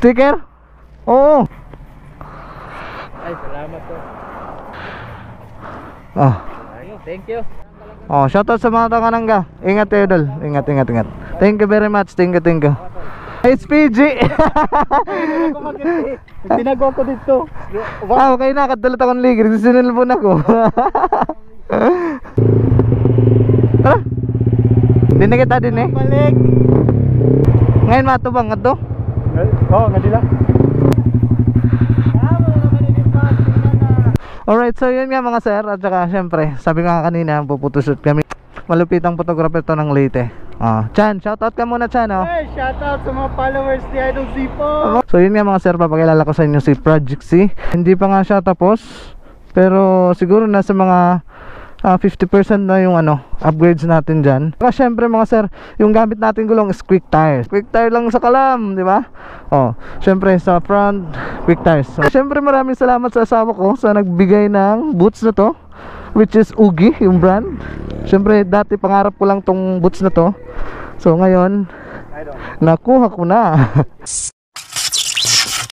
Sticker? Oo. Ay, salamat po. Oh. Thank you. Oh, shoutout sa mga taga-Nangga. Ingat kayo, Dol. Ingat. Thank you very much. Thank you. It's PG. Tinago ko dito. Okay na, kadulot akong ligir. Sinilbon ako. Tara. Din na kita din eh. Balik. Ngayon matubang nga to. Oo, nga dila. Alright, so yun nga mga sir. At saka syempre, sabi ko nga kanina, puputoshoot kami. Malupitang photographer to ng Leyte. Chan, shoutout ka muna, Chan. Hey, shoutout sa mga followers ni Idol Zipo. So yun nga mga sir, papakilala ko sa inyo si Project C. Hindi pa nga siya tapos, pero siguro nasa mga 50% na yung upgrades natin dyan. Saka syempre mga sir, yung gamit natin gulong is quick tires. Quick tire lang sa kalam, di ba? Syempre sa front, quick tires. So, syempre maraming salamat sa asawa ko sa nagbigay ng boots na to, which is Ugi, yung brand. Syempre dati pangarap ko lang tong boots na to. So ngayon, nakuha ko na.